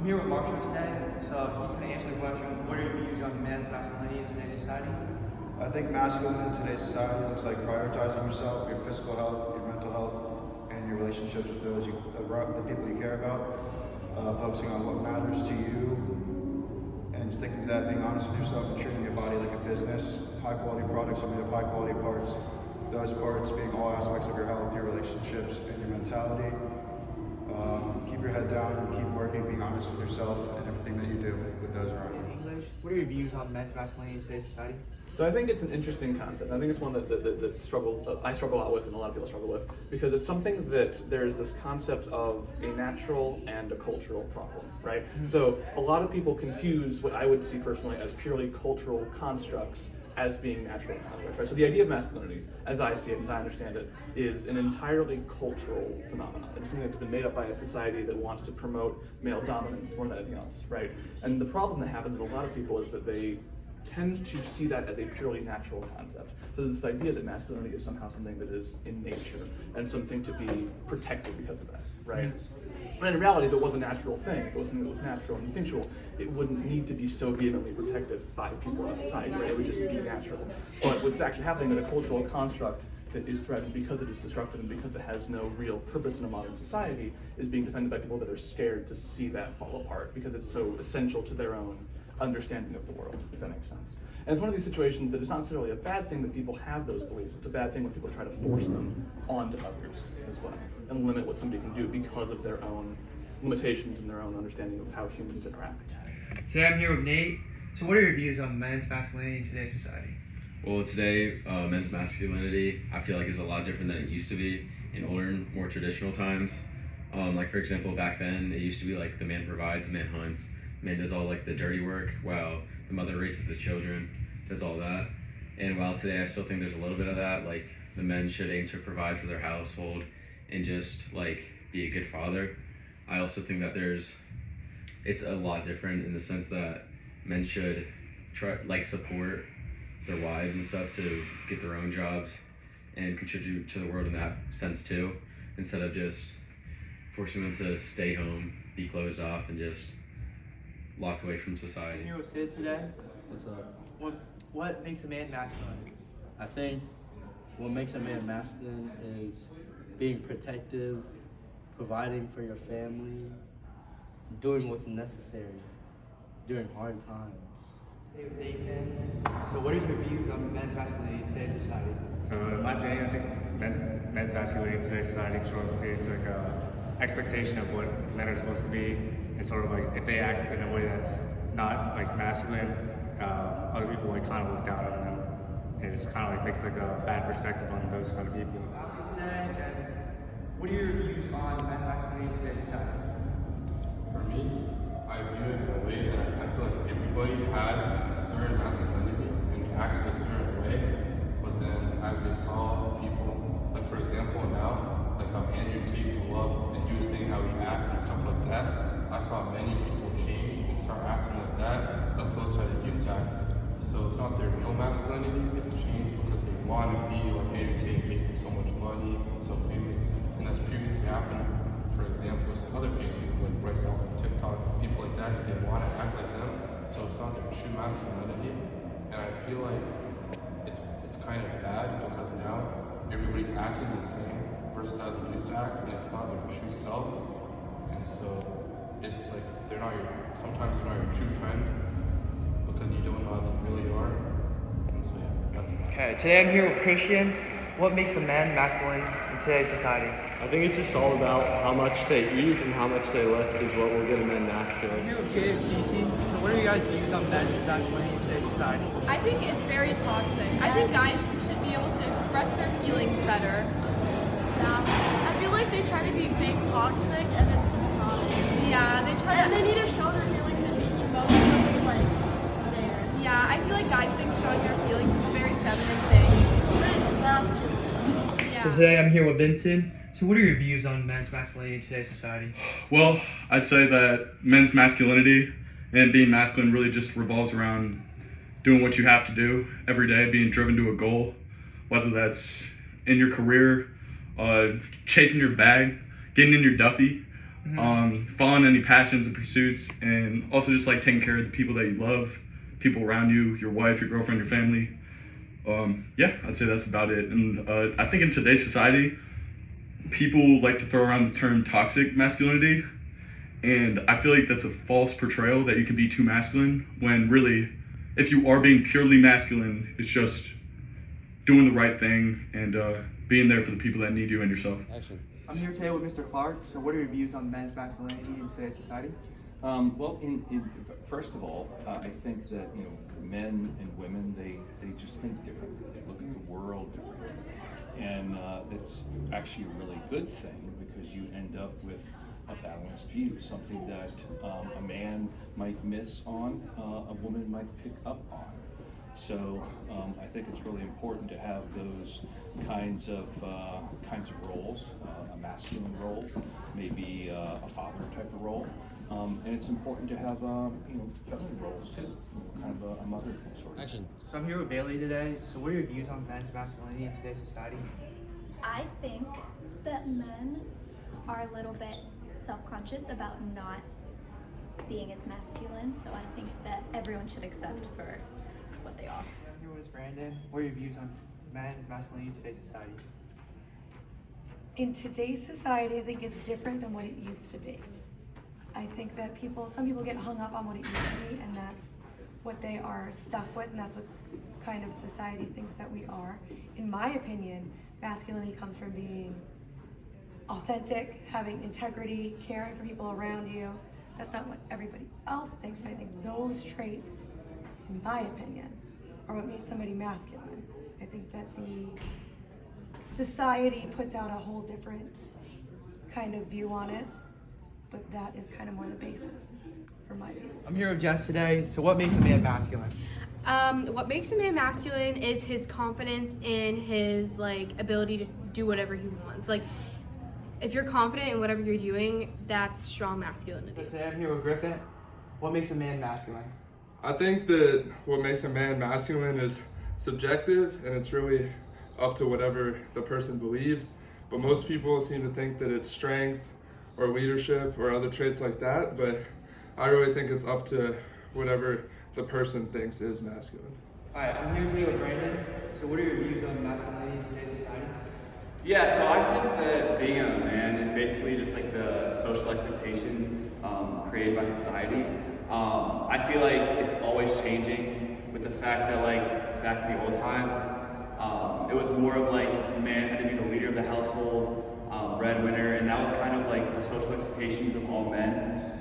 I'm here with Marshall today, so he's going to answer the question, what are your views on men's masculinity in today's society? I think masculine in today's society looks like prioritizing yourself, your physical health, your mental health, and your relationships with the people you care about. Focusing on what matters to you, and sticking to that. Being honest with yourself and treating your body like a business. High quality products are made of high quality parts. Those parts being all aspects of your health, your relationships, and your mentality. Keep your head down, keep working, being honest with yourself and everything that you do with those around you. English, what are your views on men's masculinity in today's society? So I think it's an interesting concept. I think it's one that I struggle a lot with, and a lot of people struggle with, because it's something that there's this concept of a natural and a cultural problem, right? So a lot of people confuse what I would see personally as purely cultural constructs as being natural constructs, right? So the idea of masculinity, as I see it, as I understand it, is an entirely cultural phenomenon. It's something that's been made up by a society that wants to promote male dominance more than anything else, right? And the problem that happens with a lot of people is that they tend to see that as a purely natural concept. So there's this idea that masculinity is somehow something that is in nature and something to be protected because of that, right? And in reality, if it was a natural thing, if it was something that was natural and instinctual, it wouldn't need to be so vehemently protected by people in society, right? It would just be natural. But what's actually happening is a cultural construct that is threatened because it is destructive and because it has no real purpose in a modern society is being defended by people that are scared to see that fall apart because it's so essential to their own understanding of the world, if that makes sense. And it's one of these situations that it's not necessarily a bad thing that people have those beliefs. It's a bad thing when people try to force them onto others as well and limit what somebody can do because of their own limitations and their own understanding of how humans interact. Today I'm here with Nate. So what are your views on men's masculinity in today's society? Well, today, men's masculinity, I feel like is a lot different than it used to be in older, more traditional times. Like for example, back then, it used to be like the man provides, the man hunts, the man does all like the dirty work, while the mother raises the children, does all that. And while today I still think there's a little bit of that, like the men should aim to provide for their household and just like be a good father, I also think that it's a lot different in the sense that men should try like support their wives and stuff to get their own jobs and contribute to the world in that sense too, instead of just forcing them to stay home, be closed off, and just locked away from I'm society. here with Sid today. What's up? What makes a man masculine? I think what makes a man masculine is being protective, providing for your family, doing what's necessary during hard times. Today with Nathan. So what are your views on men's masculinity in today's society? So in my opinion, I think men's masculinity in today's society sort of creates like a expectation of what men are supposed to be, and sort of like if they act in a way that's not like masculine, other people like kind of look down on them, and it's kind of like makes like a bad perspective on those kind of people. Today, and what are your views on men's masculinity in today's society? For me, I view it in a way that I feel like everybody had a certain masculinity and they acted a certain way, but then as they saw people, like for example now, like how Andrew Tate blew up and he was saying how he acts and stuff like that, I saw many people change and start acting like that opposed to how they used to act. So it's not their real masculinity, it's changed because they want to be like Andrew Tate, making so much money, so famous, and that's previously happened. For example, with other famous people like Bryce Allen on TikTok, people like that, they want to act like them, so it's not their true masculinity. And I feel like it's kind of bad because now everybody's acting the same versus how they used to act, and it's not their true self. And so it's like sometimes they're not your true friend because you don't know how they really are. And so yeah, that's it. Okay, today I'm here with Christian. What makes a man masculine in today's society? I think it's just all about how much they eat and how much they lift is what will get a man masculine. I'm here with Kate and Cece. So what are your guys' views on men's masculinity in today's society? I think it's very toxic. I think guys should be able to express their feelings better. Yeah. I feel like they try to be fake toxic and it's just not. Yeah, they try And they need to show their feelings and be emotionally like there. Yeah, I feel like guys think showing their feelings is a very feminine thing. But it's masculine. Yeah. So today I'm here with Vincent. So what are your views on men's masculinity in today's society? Well, I'd say that men's masculinity and being masculine really just revolves around doing what you have to do every day, being driven to a goal, whether that's in your career, chasing your bag, getting in your Duffy, following any passions and pursuits, and also just like taking care of the people that you love, people around you, your wife, your girlfriend, your family. Yeah, I'd say that's about it. And I think in today's society, people like to throw around the term toxic masculinity, and I feel like that's a false portrayal that you can be too masculine, when really, if you are being purely masculine, it's just doing the right thing and being there for the people that need you and yourself. I'm here today with Mr. Clark. So what are your views on men's masculinity in today's society? Well, first of all, I think that men and women they just think differently. They look at the world differently, and that's actually a really good thing, because you end up with a balanced view, something that a man might miss on, a woman might pick up on. So I think it's really important to have those kinds of roles, a masculine role, maybe a father type of role, and it's important to have feminine roles too, kind of a mother sort of. So I'm here with Bailey today. So what are your views on men's masculinity in today's society? I think that men are a little bit self-conscious about not being as masculine, so I think that everyone should accept for what they are. I'm here with Brandon. What are your views on men's masculinity in today's society? In today's society, I think it's different than what it used to be. I think that some people get hung up on what it used to be, and that's what they are stuck with, and that's what kind of society thinks that we are. In my opinion, masculinity comes from being authentic, having integrity, caring for people around you. That's not what everybody else thinks, but I think those traits, in my opinion, are what makes somebody masculine. I think that the society puts out a whole different kind of view on it, but that is kind of more the basis for my views. I'm here with Jess today. So what makes a man masculine? What makes a man masculine is his confidence in his ability to do whatever he wants. If you're confident in whatever you're doing, that's strong masculinity. So today I'm here with Griffin. What makes a man masculine? I think that what makes a man masculine is subjective, and it's really up to whatever the person believes. But most people seem to think that it's strength or leadership or other traits like that. But I really think it's up to whatever the person thinks is masculine. All right, I'm here today with Brandon. So what are your views on masculinity in today's society? Yeah, so I think that being a man is basically just like the social expectation created by society. I feel like it's always changing, with the fact that back in the old times, it was more of man had to be the leader of the household, breadwinner, and that was kind of the social expectations of all men.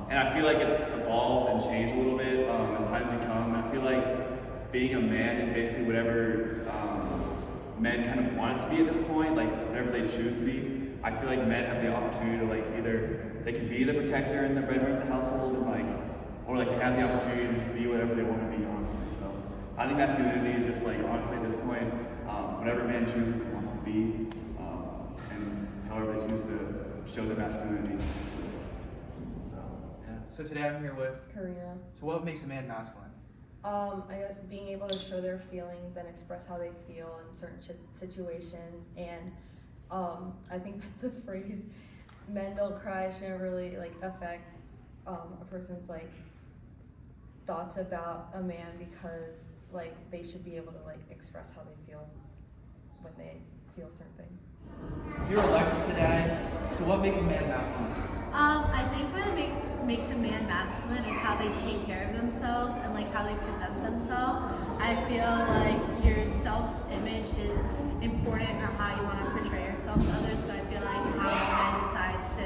And I feel like it's evolved and changed a little bit as time's become. And I feel like being a man is basically whatever men kind of want it to be at this point, whatever they choose to be. I feel like men have the opportunity to either they can be the protector and the breadwinner of the household, and or they have the opportunity to just be whatever they want to be, honestly. So I think masculinity is just honestly at this point, whatever man chooses wants to be, and however they choose to show their masculinity. So today I'm here with Karina. So what makes a man masculine? I guess being able to show their feelings and express how they feel in certain situations, and I think that the phrase "men don't cry" shouldn't really affect a person's thoughts about a man, because they should be able to express how they feel when they feel certain things. You're Alexis today. So what makes a man masculine? I think what makes a man masculine is how they take care of themselves and how they present themselves. I feel like your self-image is important, or how you want to portray yourself to others. So I feel like how men decide to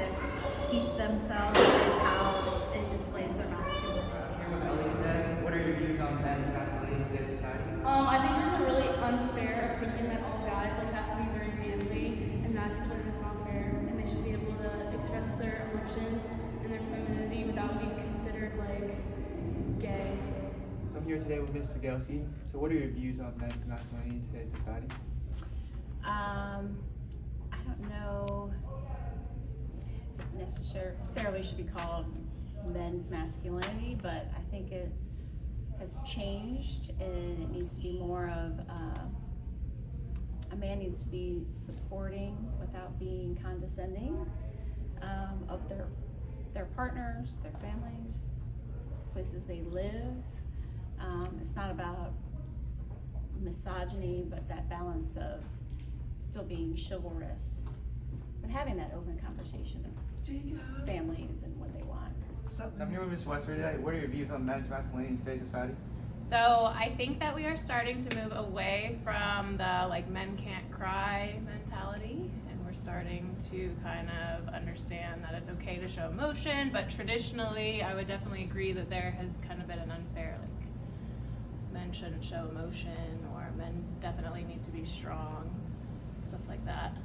keep themselves is how it displays their masculinity. Here with Ellie today. What are your views on men's masculinity in today's society? I think there's a really unfair opinion that all guys have to be very manly, and masculine is not fair, and they should be able to express their emotions and their femininity without being considered gay. So I'm here today with Ms. Sagelsi. So what are your views on men's masculinity in today's society? I don't know if it necessarily should be called men's masculinity, but I think it has changed, and it needs to be more of a man needs to be supporting without being condescending. of their partners, their families, places they live. It's not about misogyny, but that balance of still being chivalrous and having that open conversation of families and what they want. So I'm here with Ms. Westford today. What are your views on men's masculinity in today's society? So I think that we are starting to move away from the like men can't cry mentality, and we're starting to kind of understand that it's okay to show emotion, but traditionally I would definitely agree that there has kind of been an unfair, like men shouldn't show emotion, or men definitely need to be strong, stuff like that.